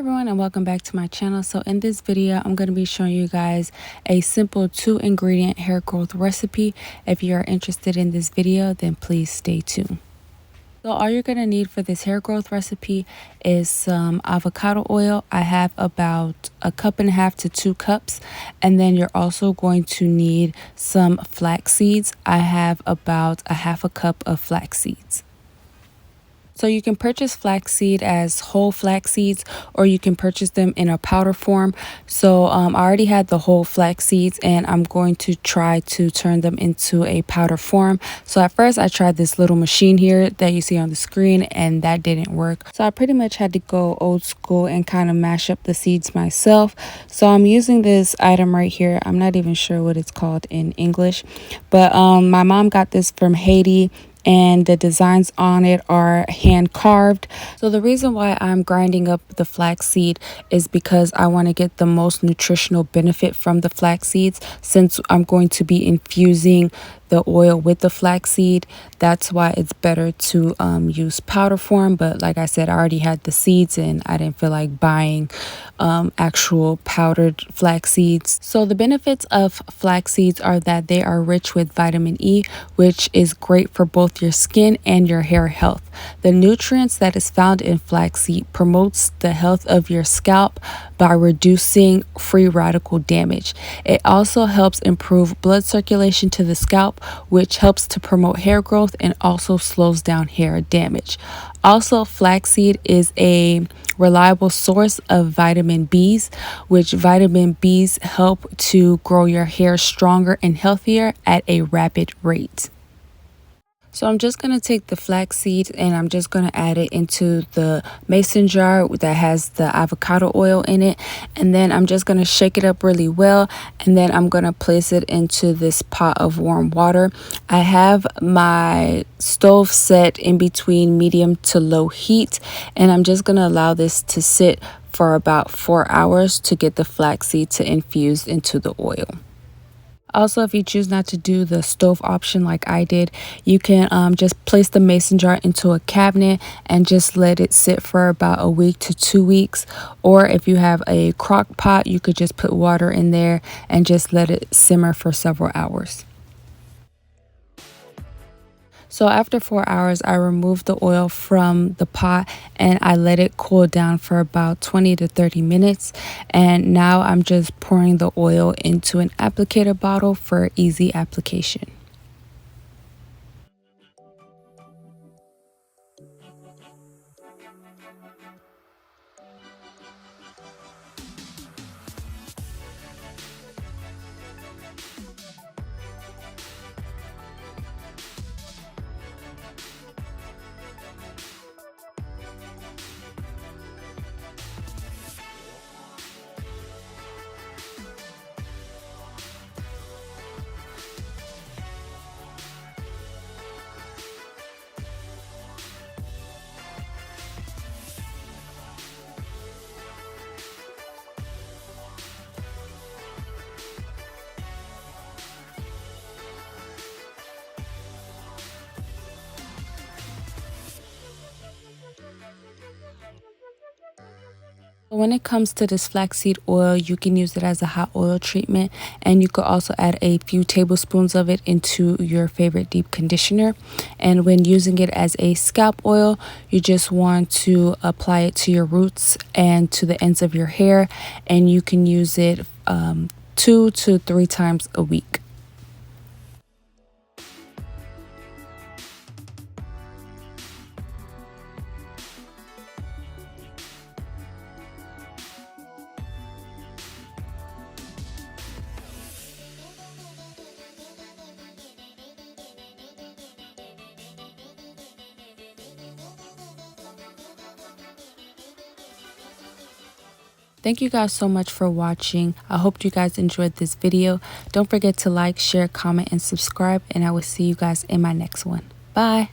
Everyone, and welcome back to my channel. So in this video I'm going to be showing you guys a simple 2-ingredient hair growth recipe. If you are interested in this video, then please stay tuned. So all you're going to need for this hair growth recipe is some avocado oil. I have about 1.5 cups to 2 cups. And then you're also going to need some flax seeds. I have about 1/2 cup of flax seeds. So you can purchase flaxseed as whole flax seeds, or you can purchase them in a powder form. So I already had the whole flax seeds, and I'm going to try to turn them into a powder form. So at first I tried this little machine here that you see on the screen, and that didn't work. So I pretty much had to go old school and kind of mash up the seeds myself. So I'm using this item right here. I'm not even sure what it's called in English, but my mom got this from Haiti, and the designs on it are hand carved. So the reason why I'm grinding up the flax seed is because I want to get the most nutritional benefit from the flax seeds. Since I'm going to be infusing the oil with the flax seed, that's why it's better to use powder form. But like I said, I already had the seeds and I didn't feel like buying actual powdered flax seeds. So the benefits of flax seeds are that they are rich with vitamin E, which is great for both your skin and your hair health. The nutrients that is found in flaxseed promotes the health of your scalp by reducing free radical damage. It also helps improve blood circulation to the scalp, which helps to promote hair growth and also slows down hair damage. Also, flaxseed is a reliable source of vitamin B's, which vitamin B's help to grow your hair stronger and healthier at a rapid rate. So I'm just going to take the flaxseed and I'm just going to add it into the mason jar that has the avocado oil in it. And then I'm just going to shake it up really well. And then I'm going to place it into this pot of warm water. I have my stove set in between medium to low heat. And I'm just going to allow this to sit for about 4 hours to get the flaxseed to infuse into the oil. Also, if you choose not to do the stove option like I did, you can just place the mason jar into a cabinet and just let it sit for about a week to 2 weeks. Or if you have a crock pot, you could just put water in there and just let it simmer for several hours. So after 4 hours, I removed the oil from the pot and I let it cool down for about 20 to 30 minutes. And now I'm just pouring the oil into an applicator bottle for easy application. When it comes to this flaxseed oil, you can use it as a hot oil treatment, and you could also add a few tablespoons of it into your favorite deep conditioner. And when using it as a scalp oil, you just want to apply it to your roots and to the ends of your hair, and you can use it 2 to 3 times a week. Thank you guys so much for watching. I hope you guys enjoyed this video. Don't forget to like, share, comment, and subscribe, and I will see you guys in my next one. Bye.